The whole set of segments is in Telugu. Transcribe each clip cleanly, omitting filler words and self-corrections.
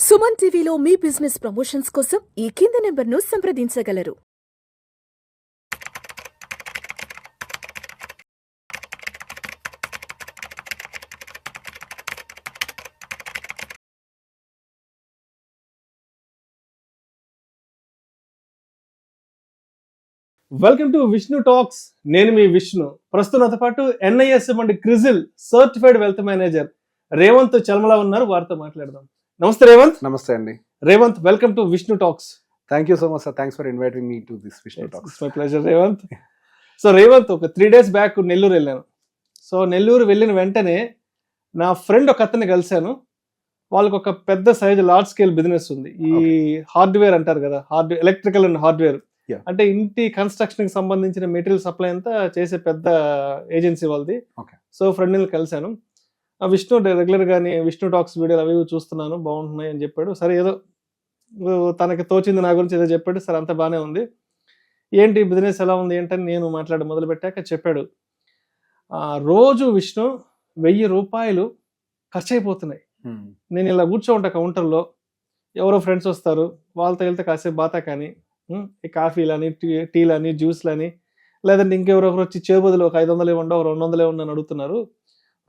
సుమన్ టీవీలో మీ బిజినెస్ ప్రమోషన్స్ కోసం ఈ కింది నెంబర్ను సంప్రదించగలరు. Welcome to Vishnu talks. నేను మీ విష్ణు. ప్రస్తుతం నాతో పాటు NISM and Crisil certified wealth manager Revanth Chalmala ఉన్నారు. వారితో మాట్లాడదాం. నమస్తే రేవంత్. నమస్తే అండి. Revanth, welcome to Vishnu talks. Thank you so much sir. Thanks for inviting me to this Vishnu talks. My pleasure Revanth. So Revanth, ఒక 3 days బ్యాక్ నెల్లూరు వెళ్ళాను. సో నెల్లూరు వెళ్ళిన వెంటనే నా ఫ్రెండ్ ఒక అతన్ని కలిశాను. వాళ్ళకి ఒక పెద్ద సైజ్ లార్జ్ స్కేల్ బిజినెస్ ఉంది. ఈ హార్డ్వేర్ అంటారు కదా, ఎలక్ట్రికల్ అండ్ హార్డ్వేర్, అంటే ఇంటి కన్స్ట్రక్షన్ కి సంబంధించిన మెటీరియల్ సప్లై అంతా చేసే పెద్ద ఏజెన్సీ వాళ్ళది. సో ఫ్రెండ్ని కలిశాను. విష్ణు రెగ్యులర్ గానీ విష్ణు టాక్స్ వీడియోలు అవి చూస్తున్నాను, బాగుంటున్నాయి అని చెప్పాడు. సరే, ఏదో తనకి తోచింది నా గురించి ఏదో చెప్పాడు. సరే, అంత బాగానే ఉంది. ఏంటి బిజినెస్ ఎలా ఉంది ఏంటని నేను మాట్లాడి మొదలు పెట్టాక చెప్పాడు, రోజు విష్ణు 1000 రూపాయలు ఖర్చు అయిపోతున్నాయి. నేను ఇలా కూర్చో ఉంటా కౌంటర్లో, ఎవరో ఫ్రెండ్స్ వస్తారు, వాళ్ళతో వెళ్తే కాసేపు బాతా కానీ కాఫీలని, టీలని, జ్యూస్లని, లేదంటే ఇంకెవరొకరు వచ్చి చేబదులు ఒక 500 ఇవ్వండి, ఒక 200 ఇవ్వండి అని అడుగుతున్నారు.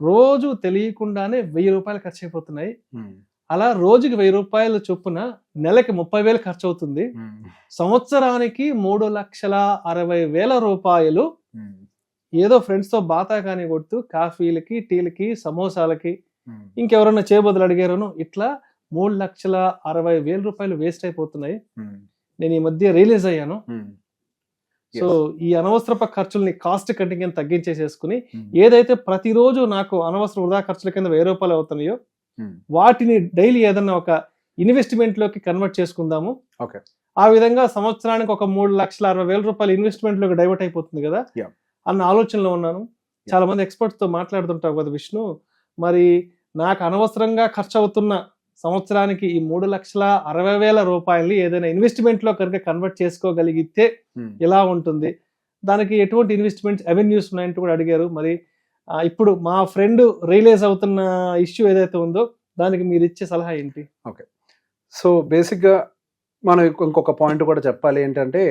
రోజు తెలియకుండానే 1000 రూపాయలు ఖర్చు అయిపోతున్నాయి. అలా రోజుకి 1000 రూపాయల చొప్పున నెలకి 30,000 ఖర్చు అవుతుంది. సంవత్సరానికి 3,60,000 రూపాయలు ఏదో ఫ్రెండ్స్ తో బాతా కానీ కొడుతూ కాఫీలకి, టీలకి, సమోసాలకి, ఇంకెవరన్నా చేబదులు అడిగారను, ఇట్లా 3,60,000 రూపాయలు వేస్ట్ అయిపోతున్నాయి. నేను ఈ మధ్య రియలైజ్ అయ్యాను. సో ఈ అనవసరపు ఖర్చుల్ని కాస్ట్ కటింగ్ తగ్గించేసేసుకుని, ఏదైతే ప్రతిరోజు నాకు అనవసర వృధా ఖర్చుల కింద 1000 రూపాయలు అవుతున్నాయో వాటిని డైలీ ఏదన్నా ఒక ఇన్వెస్ట్మెంట్ లోకి కన్వర్ట్ చేసుకుందాము. ఆ విధంగా సంవత్సరానికి ఒక 3,60,000 రూపాయలు ఇన్వెస్ట్మెంట్ లోకి డైవర్ట్ అయిపోతుంది కదా అన్న ఆలోచనలో ఉన్నాను. చాలా మంది ఎక్స్పర్ట్స్ తో మాట్లాడుతుంటావు కదా విష్ణు, మరి నాకు అనవసరంగా ఖర్చు అవుతున్న సంవత్సరానికి ఈ 3,60,000 రూపాయల్ని ఏదైనా ఇన్వెస్ట్మెంట్ లో కనుక కన్వర్ట్ చేసుకోగలిగితే ఎలా ఉంటుంది, దానికి ఎటువంటి ఇన్వెస్ట్మెంట్ అవెన్యూస్ ఉన్నాయంటూ కూడా అడిగారు. మరి ఇప్పుడు మా ఫ్రెండ్ రియలైజ్ అవుతున్న ఇష్యూ ఏదైతే ఉందో దానికి మీరు ఇచ్చే సలహా ఏంటి? ఓకే, సో బేసిక్ గా మనం ఇంకొక పాయింట్ కూడా చెప్పాలి ఏంటంటే,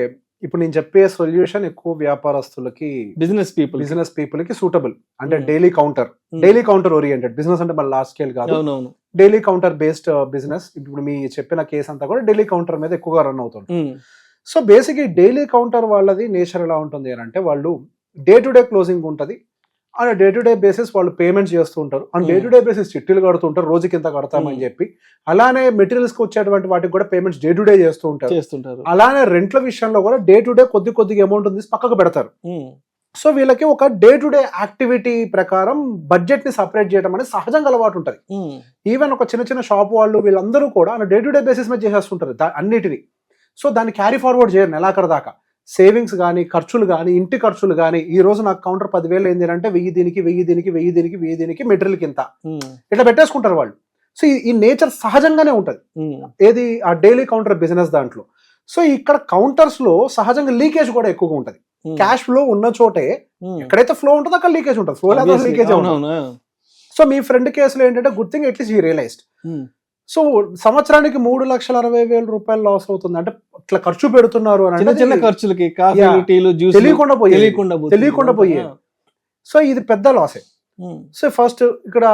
ఇప్పుడు నేను చెప్పే సొల్యూషన్ ఎక్కువ వ్యాపారస్తులకి, బిజినెస్ పీపుల్ కి సూటబుల్. అంటే డైలీ కౌంటర్ ఓరియంటెడ్ బిజినెస్, అంటే మన లార్జ్ స్కేల్ కాదు, డైలీ కౌంటర్ బేస్డ్ బిజినెస్. ఇప్పుడు మీ చెప్పిన కేసు అంతా కూడా డైలీ కౌంటర్ మీద ఎక్కువగా రన్ అవుతుంది. సో బేసిక్ ఈ డైలీ కౌంటర్ వాళ్ళది నేచర్ ఎలా ఉంటుంది అని అంటే, వాళ్ళు డే టు డే క్లోజింగ్ ఉంటుంది, and day to day basis వాళ్ళు పేమెంట్స్ చేస్తూ ఉంటారు, and day to day basis చిట్టీలు కడుతుంటారు, రోజుకి ఇంత కడతామని చెప్పి. అలానే మెటీరియల్స్ కి వచ్చేటువంటి వాటికి కూడా పేమెంట్స్ డే టు డే చేస్తూ ఉంటారు. అలానే రెంట్ల విషయంలో కూడా డే టు డే కొద్దిగా అమౌంట్ ఉంది పక్కకు పెడతారు. సో వీళ్ళకి ఒక డే టు డే యాక్టివిటీ ప్రకారం బడ్జెట్ ని సపరేట్ చేయడం అనేది సహజంగా అలవాటు ఉంటుంది. ఈవెన్ ఒక చిన్న షాప్ వాళ్ళు వీళ్ళందరూ కూడా డే టు డే బేసిస్ మీద చేసేస్తుంటారు అన్నిటిని. సో దాన్ని క్యారీ ఫార్వర్డ్ చేయరు నెలాఖరు దాకా. సేవింగ్స్ కానీ, ఖర్చులు కానీ, ఇంటి ఖర్చులు కానీ, ఈ రోజు నాకు కౌంటర్ 10,000 ఏంది అంటే 1000 దీనికి మెటీరియల్ కింద ఇట్లా పెట్టేసుకుంటారు వాళ్ళు. సో ఈ నేచర్ సహజంగానే ఉంటది ఏది ఆ డైలీ కౌంటర్ బిజినెస్ దాంట్లో. సో ఇక్కడ కౌంటర్స్ లో సహజంగా లీకేజ్ కూడా ఎక్కువగా ఉంటది. క్యాష్ ఫ్లో ఉన్న చోటే ఎక్కడైతే ఫ్లో ఉంటుందో అక్కడ లీకేజ్ ఉంటుంది. ఫ్లో లేదా లీకేజ్ ఉంటుంది. సో మీ ఫ్రెండ్ కేసులో ఏంటంటే గుడ్ థింగ్ అట్లీస్ట్ ఈ రియలైజ్డ్. సో సంవత్సరానికి 3,60,000 రూపాయలు లాస్ అవుతుంది అంటే ఇట్లా ఖర్చు పెడుతున్నారు అని అంటే చిన్న ఖర్చులకి తెలియకుండా పోయే. సో ఇది పెద్ద లాసే. సో ఫస్ట్ ఇక్కడ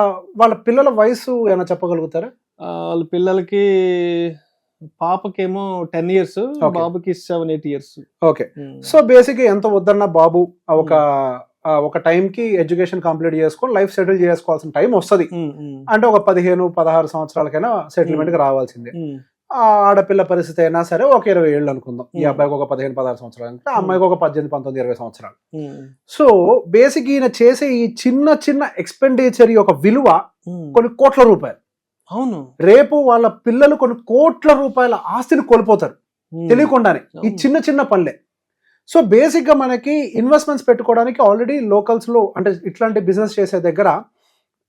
వాళ్ళ పిల్లల వయసు ఏమైనా చెప్పగలుగుతారా? వాళ్ళ పిల్లలకి పాపకేమో 10 years, బాబుకి 7-8 years. ఓకే, సో బేసిక్ ఎంత వద్దన్న బాబు ఒక టైం కి ఎడ్యుకేషన్ కంప్లీట్ చేసుకొని లైఫ్ సెటిల్ చేసుకోవాల్సిన టైం వస్తుంది. అంటే ఒక 15-16 సంవత్సరాలకైనా సెటిల్మెంట్ కి రావాల్సిందే. ఆడపిల్ల పరిస్థితి అయినా సరే ఒక 20 ఏళ్ళు అనుకుందాం. ఈ అబ్బాయికి ఒక 15-16 సంవత్సరాలు అంటే ఆ అమ్మాయికి ఒక 18-19-20 సంవత్సరాలు. సో బేసిక్ ఈయన చేసే ఈ చిన్న ఎక్స్పెండిచర్ యొక్క విలువ కొన్ని కోట్ల రూపాయలు. అవును, రేపు వాళ్ళ పిల్లలు కొన్ని కోట్ల రూపాయల ఆస్తిని కోల్పోతారు తెలియకుండానే ఈ చిన్న పనులే. సో బేసిక్ గా మనకి ఇన్వెస్ట్మెంట్స్ పెట్టుకోవడానికి ఆల్రెడీ లోకల్స్ లో, అంటే ఇట్లాంటి బిజినెస్ చేసే దగ్గర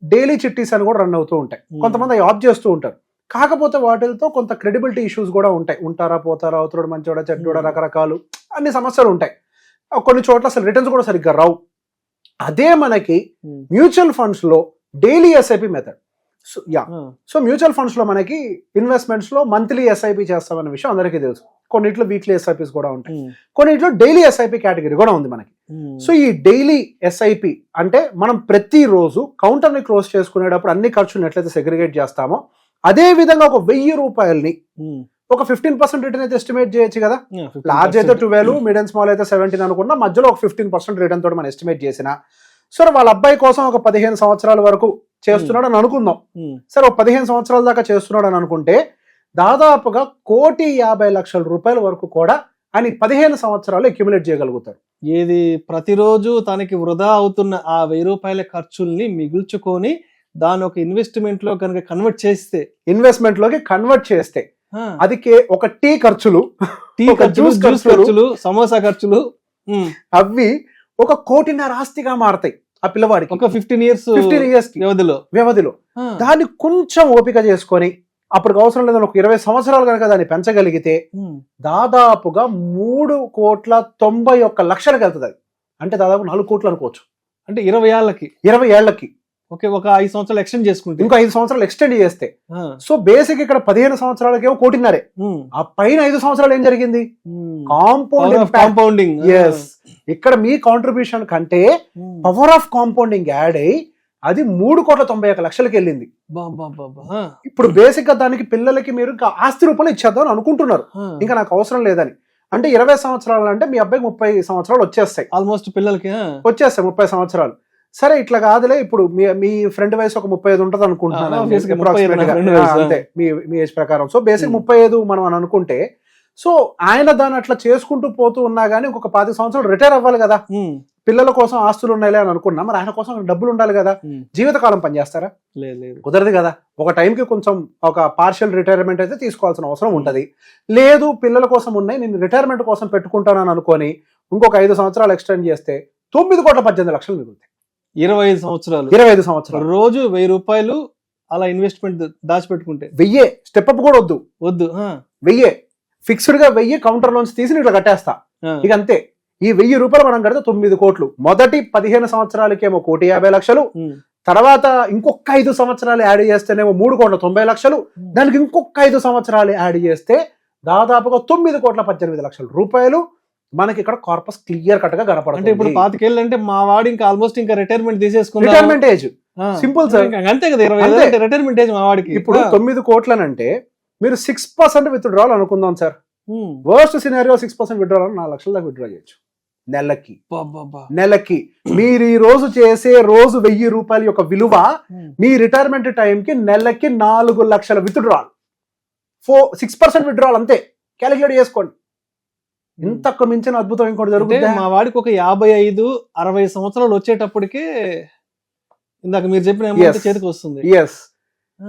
డైలీ చిట్టీస్ అని కూడా రన్ అవుతూ ఉంటాయి. కొంతమంది ఆప్ చేస్తూ ఉంటారు. కాకపోతే వాటితో కొంత క్రెడిబిలిటీ ఇష్యూస్ కూడా ఉంటాయి. ఉంటారా పోతారా, అవుతాడు మంచోడా చెడ్డోడా, రకరకాలు అన్ని సమస్యలు ఉంటాయి. కొన్ని చోట్ల అసలు రిటర్న్స్ కూడా సరిగ్గా రావు. అదే మనకి మ్యూచువల్ ఫండ్స్ లో daily SIP method, so mutual funds లో మనకి ఇన్వెస్ట్మెంట్స్ లో మంత్లీ ఎస్ఐపి చేస్తామన్న విషయం అందరికీ తెలుసు. కొన్నిట్లో వీక్లీ ఎస్ఐపిస్ కూడా ఉంటాయి, కొన్నిట్లో డైలీ ఎస్ఐపి కేటగిరీ కూడా ఉంది మనకి. సో ఈ డైలీ ఎస్ఐపి అంటే మనం ప్రతిరోజు కౌంటర్ ని క్లోజ్ చేసుకునేటప్పుడు అన్ని ఖర్చులను ఎట్లయితే సెగ్రిగేట్ చేస్తామో అదే విధంగా ఒక 1000 రూపాయలని ఒక 15% రిటర్న్ అయితే ఎస్టిమేట్ చేయొచ్చు కదా. లార్జ్ అయితే 12, మీడియం స్మాల్ అయితే 17 అనుకున్నా, మధ్యలో ఒక 15% రిటర్న్ తోటి మనం ఎస్టిమేట్ చేసిన, సరే వాళ్ళ అబ్బాయి కోసం ఒక 15 సంవత్సరాల వరకు చేస్తున్నాడు అని అనుకుందాం. సరే ఒక 15 సంవత్సరాల దాకా చేస్తున్నాడు అని అనుకుంటే దాదాపుగా 1,50,00,000 రూపాయల వరకు కూడా అని 15 సంవత్సరాలు అక్యుములేట్ చేయగలుగుతారు. ఏది ప్రతిరోజు తనకి వృధా అవుతున్న ఆ 1000 రూపాయల ఖర్చుల్ని మిగుల్చుకొని దాని ఒక ఇన్వెస్ట్మెంట్ లో కనుక ఇన్వెస్ట్మెంట్ లోకి కన్వర్ట్ చేస్తే అది ఒక టీ ఖర్చులు, జ్యూస్ ఖర్చులు, సమోసా ఖర్చులు అవి 1,50,00,000 ఆస్తిగా మారతాయి ఆ పిల్లవాడికి ఒక 15 ఇయర్స్ వ్యవధిలో. దాన్ని కొంచెం ఓపిక చేసుకొని అప్పటికి అవసరం లేదని ఒక 20 సంవత్సరాలు కనుక దాన్ని పెంచగలిగితే దాదాపుగా 3,91,00,000 వెళ్తుంది. అంటే దాదాపు 4 కోట్లు అనుకోవచ్చు. అంటే 20 ఏళ్లకి ఓకే, ఒక 5 సంవత్సరాలు ఎక్స్టెండ్ చేసుకుంటే ఇంకో 5 సంవత్సరాలు ఎక్స్టెండ్ చేస్తే సో బేసిక్ ఇక్కడ 15 సంవత్సరాలకేమో 1,50,00,000. ఆ పైన 5 సంవత్సరాలు ఏం జరిగింది? కాంపౌండింగ్. ఇక్కడ మీ కాంట్రిబ్యూషన్ కంటే పవర్ ఆఫ్ కాంపౌండింగ్ యాడ్ అయ్యి అది 3,91,00,000 వెళ్ళింది. ఇప్పుడు బేసిక్ గా దానికి పిల్లలకి మీరు ఆస్తి రూపంలో ఇచ్చేద్దాం అని అనుకుంటున్నారు, ఇంకా నాకు అవసరం లేదని. అంటే 20 సంవత్సరాలు అంటే మీ అబ్బాయికి 30 సంవత్సరాలు వచ్చేస్తాయి, ఆల్మోస్ట్ పిల్లలకి వచ్చేస్తాయి 30 సంవత్సరాలు. సరే ఇట్లా కాదులే, ఇప్పుడు మీ ఫ్రెండ్ వయసు ఒక 35 ఉంటుంది అనుకుంటున్నాను అంతే మీ ఏజ్ ప్రకారం. సో బేసిక్ 35 మనం అని అనుకుంటే, సో ఆయన దాన్ని అట్లా చేసుకుంటూ పోతూ ఉన్నా గానీ ఇంకొక 10 సంవత్సరాలు రిటైర్ అవ్వాలి కదా. పిల్లల కోసం ఆస్తులు ఉన్నాయిలే అని అనుకున్నా, మరి ఆయన కోసం డబ్బులు ఉండాలి కదా. జీవితకాలం పనిచేస్తారా? కుదరదు కదా. ఒక టైంకి కొంచెం ఒక పార్షియల్ రిటైర్మెంట్ అయితే తీసుకోవాల్సిన అవసరం ఉంటది. లేదు పిల్లల కోసం ఉన్నాయి, నేను రిటైర్మెంట్ కోసం పెట్టుకుంటానని అనుకొని ఇంకొక 5 సంవత్సరాలు ఎక్స్టెండ్ చేస్తే 9,18,00,000 మిగులుతాయి. 25 సంవత్సరాలు రోజు 1000 రూపాయలు అలా ఇన్వెస్ట్మెంట్ దాచిపెట్టుకుంటే 1000 స్టెప్ అప్ కూడా వద్దు 1000 ఫిక్స్డ్ గా 1000 కౌంటర్ లోన్స్ తీసి ఇట్లా కట్టేస్తా ఇక అంతే. ఈ 1000 రూపాయలు మనం కడితే 9 కోట్లు. మొదటి 15 సంవత్సరాలకేమో 1,50,00,000, తర్వాత ఇంకొక 5 సంవత్సరాలు యాడ్ చేస్తేనేమో 3,90,00,000, దానికి ఇంకొక 5 సంవత్సరాలు యాడ్ చేస్తే దాదాపుగా 9,18,00,000 రూపాయలు మనకి ఇక్కడ కార్పస్ క్లియర్ కట్ గా కనపడుతుంది. అంటే ఇప్పుడు 25 ఏళ్ళు అంటే మా వాడు ఇంకా ఆల్మోస్ట్ ఇంకా రిటైర్మెంట్ తీసేసుకున్నాడు. రిటైర్మెంట్ ఏజ్ సింపుల్ సార్, అంతే కదా. 20 రిటైర్మెంట్ ఏజ్ మా వాడికి. ఇప్పుడు 9 కోట్లనంటే మీరు 6% విత్డ్రాల్ అనుకుందాం సార్. వర్స్ట్ సినారియో 6% విత్డ్రాల్ 4 లక్షల దాకా విత్డ్రా చేయొచ్చు నెలకి. మీరు ఈ రోజు చేసే రోజు 1000 రూపాయల యొక్క విలువ మీ రిటైర్మెంట్ టైంకి నెలకి 4 లక్షల విత్డ్రాల్. 6% విత్డ్రాల్ అంతే, క్యాలిక్యులేట్ చేసుకోండి. ఇంతకు మించిన అద్భుతం ఇంకోటి జరుగుతుంది. మా వాడికి ఒక 55-60 సంవత్సరాలు వచ్చేటప్పటికే ఇందాక మీరు చెప్పిన చేతికి వస్తుంది.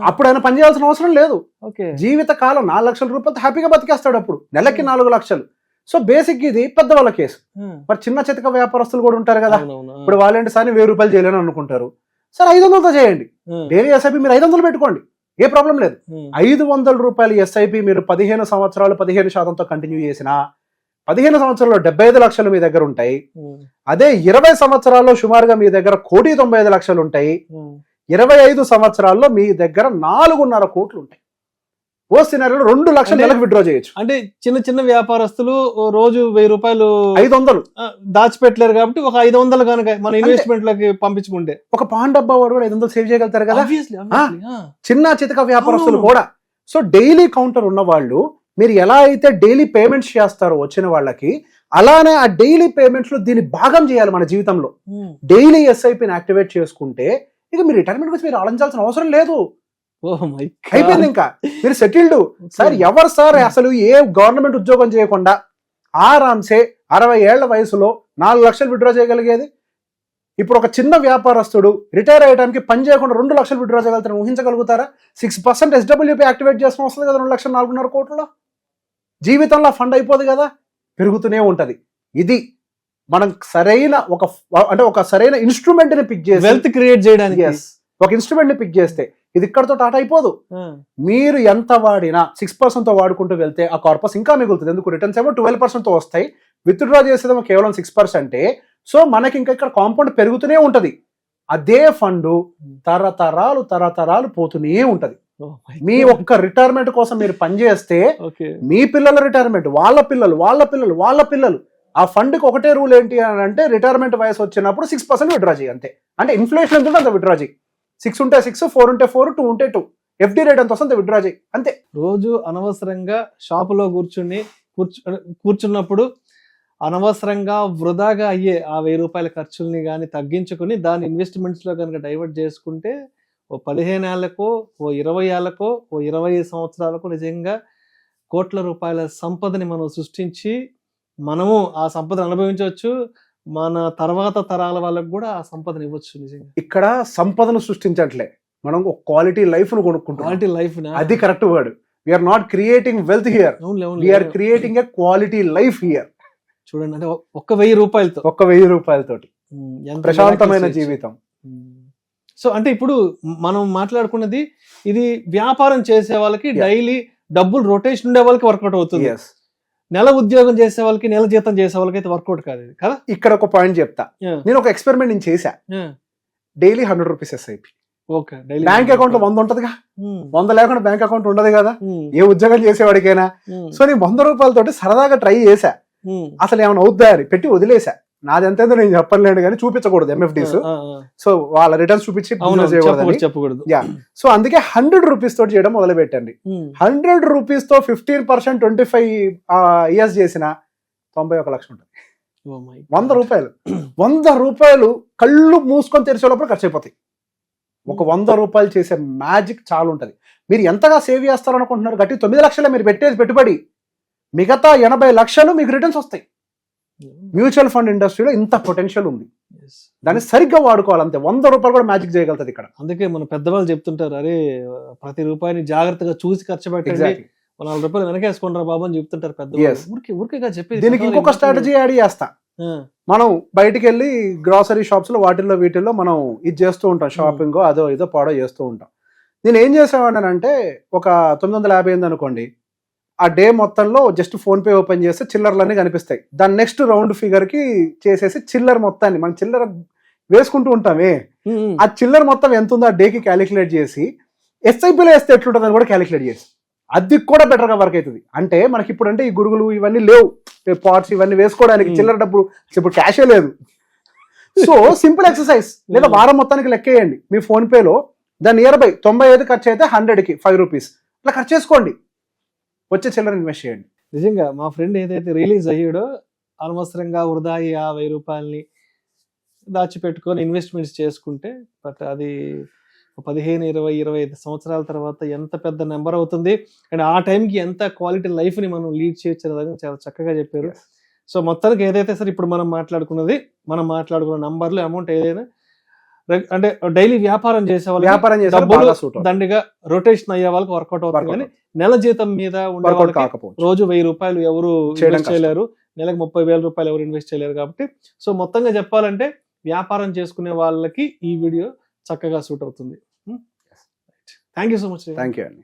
అప్పుడు ఆయన పని చేయాల్సిన అవసరం లేదు. జీవిత కాలం 4 లక్షల రూపాయలతో హ్యాపీగా బతికేస్తాడు. అప్పుడు నెలకి 4 లక్షలు. సో బేసిక్ ఇది పెద్దవాళ్ళ కేసు. మరి చిన్న చితక వ్యాపారస్తులు కూడా ఉంటారు కదా. ఇప్పుడు వాళ్ళంటే సార్ 1000 రూపాయలు చేయలేని అనుకుంటారు. సరే 500తో చేయండి. డైలీ ఎస్ఐపి మీరు 500 పెట్టుకోండి, ఏ ప్రాబ్లం లేదు. 500 రూపాయలు ఎస్ఐపి మీరు 15 సంవత్సరాలు 15% కంటిన్యూ చేసినా 15 సంవత్సరాల్లో 75 లక్షలు మీ దగ్గర ఉంటాయి. అదే 20 సంవత్సరాల్లో సుమారుగా మీ దగ్గర 1,95,00,000 ఉంటాయి. 25 సంవత్సరాల్లో మీ దగ్గర 4.5 కోట్లు ఉంటాయి. ఓ సినారియోలో 2 లక్షలు నెలకు విత్డ్రా చేయొచ్చు. అంటే చిన్న చిన్న వ్యాపారస్తులు రోజు 1000 రూపాయలు 500 దాచిపెట్టలేరు కాబట్టి ఒక 500 కనుక మన ఇన్వెస్ట్మెంట్ లకి పంపించుకుంటే ఒక పాన్ డబ్బా వాడు కూడా 500 సేవ్ చేయగలుగుతారు కదా చిన్న చితక వ్యాపారస్తులు కూడా. సో డైలీ కౌంటర్ ఉన్న వాళ్ళు మీరు ఎలా అయితే డైలీ పేమెంట్స్ చేస్తారో వచ్చిన వాళ్ళకి, అలానే ఆ డైలీ పేమెంట్స్ లో దీన్ని భాగం చేయాలి మన జీవితంలో. డైలీ ఎస్ఐపిని యాక్టివేట్ చేసుకుంటే ఇక మీరు రిటైర్మెంట్ గురించి మీరు ఆలోచించాల్సిన అవసరం లేదు. అయిపోయింది, ఇంకా మీరు సెటిల్డ్. సార్ ఎవరు సార్ అసలు ఏ గవర్నమెంట్ ఉద్యోగం చేయకుండా ఆరామ్సే 60 ఏళ్ల వయసులో 4 లక్షలు విత్డ్రా చేయగలిగేది? ఇప్పుడు ఒక చిన్న వ్యాపారస్తుడు రిటైర్ అయ్యడానికి పని చేయకుండా 2 లక్షలు విత్డ్రా చేయగలుగుతారని ఊహించగలుగుతారా? 6% SWP యాక్టివేట్ చేసిన వస్తుంది కదా 2,04,500 కోట్లలో. జీవితంలో ఫండ్ అయిపోదు కదా, పెరుగుతూనే ఉంటది. ఇది మనం సరైన ఒక సరైన ఇన్స్ట్రుమెంట్ ని పిక్ చేసి వెల్త్ క్రియేట్ చేయడానికి ఒక ఇన్స్ట్రుమెంట్ ని పిక్ చేస్తే ఇది ఇక్కడతో టాటా అయిపోదు. మీరు ఎంత వాడినా 6% తో వాడుకుంటూ వెళ్తే ఆ కార్పస్ ఇంకా మిగులుతుంది. ఎందుకు రిటర్న్స్ ఏమో 12% తో వస్తాయి, విత్డ్రా చేసేదేమో కేవలం 6%. సో మనకి ఇంకా ఇక్కడ కాంపౌండ్ పెరుగుతూనే ఉంటది. అదే ఫండ్ తరతరాలు పోతూనే ఉంటది. మీ ఒక్క రిటైర్మెంట్ కోసం మీరు పనిచేస్తే మీ పిల్లల రిటైర్మెంట్, వాళ్ళ పిల్లలు ఆ ఫండ్ కి ఒకటే రూల్ ఏంటి అని అంటే రిటైర్మెంట్ వయసు వచ్చినప్పుడు 6% విత్డ్రా చేయి అంతే. అంటే ఇన్ఫ్లేషన్ ఎంత ఉంటే అంత విత్డ్రా చేయి. 6 ఉంటే 6, 4 ఉంటే 4, 2 ఉంటే 2. FD రేట్ ఎంత వస్తుంది విత్డ్రా చేయి అంతే. రోజు అనవసరంగా షాపులో కూర్చున్నప్పుడు అనవసరంగా వృధాగా అయ్యే ఆ 1000 రూపాయల ఖర్చుల్ని కానీ తగ్గించుకుని దాని ఇన్వెస్ట్మెంట్స్ లో కనుక డైవర్ట్ చేసుకుంటే ఓ 15 ఏళ్లకో, ఓ 20 ఏళ్లకో, ఓ 25 సంవత్సరాలకు నిజంగా కోట్ల రూపాయల సంపదని మనం సృష్టించి మనము ఆ సంపదను అనుభవించవచ్చు. మన తర్వాత తరాల వాళ్ళకు కూడా ఆ సంపదను ఇవ్వచ్చు. నిజంగా ఇక్కడ సంపదను సృష్టించట్లే, మనం ఒక క్వాలిటీ లైఫ్ ను కొనుక్కుంటాం. క్వాలిటీ లైఫ్, అది correct word. We're not creating wealth here, we're creating a quality life here. చూడండి, అంటే ఒక్క 1000 రూపాయలతోటి ప్రశాంతమైన జీవితం. సో అంటే ఇప్పుడు మనం మాట్లాడుకున్నది ఇది వ్యాపారం చేసే వాళ్ళకి, డైలీ డబ్బులు రొటేషన్ ఉండే వాళ్ళకి వర్కౌట్ అవుతుంది. నెల ఉద్యోగం చేసే వాళ్ళకి, నెల జీతం చేసే వాళ్ళకి అయితే వర్కౌట్ కాదు ఇది కదా. ఇక్కడ ఒక పాయింట్ చెప్తా. నేను ఒక ఎక్స్పెరిమెంట్ నేను చేశా. Daily 100 rupees SIP. Bank account లో 100 ఉంటదిగా, 100 లేకుండా బ్యాంక్ అకౌంట్ ఉండదు కదా ఏ ఉద్యోగం చేసేవాడికైనా. సో నేను 100 రూపాయలతోటి సరదాగా ట్రై చేశా, అసలు ఏమైనా అవుద్దా అని పెట్టి వదిలేసా. నాది ఎంతైందో నేను చెప్పలేను కానీ చూపించకూడదు MFDs. సో వాళ్ళ రిటర్న్స్ చూపించి చెప్పకూడదు. సో అందుకే 100 రూపీస్ తోటి చేయడం మొదలు పెట్టండి. 100 రూపీస్ తో 15% 25 years చేసిన 91 లక్ష ఉంటుంది. 100 రూపాయలు కళ్ళు మూసుకొని తెరిచేటప్పుడు ఖర్చు అయిపోతాయి. ఒక 100 రూపాయలు చేసే మ్యాజిక్ చాలా ఉంటది. మీరు ఎంతగా సేవ్ చేస్తారనుకుంటున్నారు? గట్టి 9 లక్షలే మీరు పెట్టేది పెట్టుబడి, మిగతా 80 లక్షలు మీకు రిటర్న్స్ వస్తాయి. మ్యూచువల్ ఫండ్ ఇండస్ట్రీలో ఇంత పొటెన్షియల్ ఉంది, దాన్ని సరిగ్గా వాడుకోవాలి అంతే. 100 రూపాయలు కూడా మ్యాజిక్ చేయగలుగుతుంది ఇక్కడ. అందుకే మన పెద్దవాళ్ళు చెప్తుంటారు, అరే ప్రతి రూపాయిని జాగ్రత్తగా చూసి ఖర్చు పెట్టండి, 4 రూపాయలు వెనకేసుకుంటారా బాబు అని చెప్తుంటారు పెద్దవాళ్ళు. ఊరికేగా చెప్పి దీనికి ఇంకొక స్ట్రాటజీ యాడ్ చేస్తా. మనం బయటికి వెళ్ళి గ్రాసరీ షాప్స్ లో వీటిల్లో మనం ఇది చేస్తూ ఉంటాం, షాపింగ్ అదో ఇదో పాడో చేస్తూ ఉంటాం. నేను ఏం చేసేవాడిని అంటే, ఒక 950 అయింది అనుకోండి, ఆ డే మొత్తంలో జస్ట్ ఫోన్ పే ఓపెన్ చేస్తే చిల్లర్లన్నీ కనిపిస్తాయి. దాని నెక్స్ట్ రౌండ్ ఫిగర్ కి చేసేసి చిల్లర్ మొత్తాన్ని, మనం చిల్లర వేసుకుంటూ ఉంటామే, ఆ చిల్లర్ మొత్తం ఎంత ఉందో ఆ డేకి క్యాలిక్యులేట్ చేసి SIPలో వేస్తే ఎట్లుంటుందని కూడా క్యాలిక్యులేట్ చేసి, అది కూడా బెటర్ గా వర్క్ అవుతుంది. అంటే మనకి ఇప్పుడు అంటే ఈ గురుగులు ఇవన్నీ లేవు, పార్ట్స్ ఇవన్నీ వేసుకోవడానికి చిల్లర డబ్బులు ఇప్పుడు క్యాషే లేదు. So simple exercise. లేదా వారం మొత్తానికి లెక్కేయండి మీ ఫోన్ పేలో, దాని నియర్ బై 95 ఖర్చు అయితే 100కి 5 రూపీస్ ఇట్లా ఖర్చు చేసుకోండి, వచ్చే చిల్లర ఇన్వెస్ట్ చేయండి. నిజంగా మా ఫ్రెండ్ ఏదైతే రిలీజ్ అయ్యాడో అనవసరంగా వృధా 1000 రూపాయలని దాచిపెట్టుకొని ఇన్వెస్ట్మెంట్స్ చేసుకుంటే, బట్ అది 15, 20, 25 సంవత్సరాల తర్వాత ఎంత పెద్ద నెంబర్ అవుతుంది, అండ్ ఆ టైంకి ఎంత క్వాలిటీ లైఫ్ని మనం లీడ్ చేయొచ్చు అనేది చాలా చక్కగా చెప్పారు. సో మొత్తానికి ఏదైతే సార్ ఇప్పుడు మనం మాట్లాడుకున్న నంబర్లు, అమౌంట్ ఏదైనా అంటే డైలీ వ్యాపారం చేసే వాళ్ళు దండిగా రొటేషన్ అయ్యే వాళ్ళకి వర్కౌట్ అవుతుంది. కానీ నెల జీతం మీద ఉండే వాళ్ళకి రోజు 1000 రూపాయలు ఎవరు ఇన్వెస్ట్ చేయలేరు, నెలకు 30,000 రూపాయలు ఎవరు ఇన్వెస్ట్ చేయలేరు. కాబట్టి సో మొత్తంగా చెప్పాలంటే వ్యాపారం చేసుకునే వాళ్ళకి ఈ వీడియో చక్కగా సూట్ అవుతుంది. Thank you so much. Thank you అండి.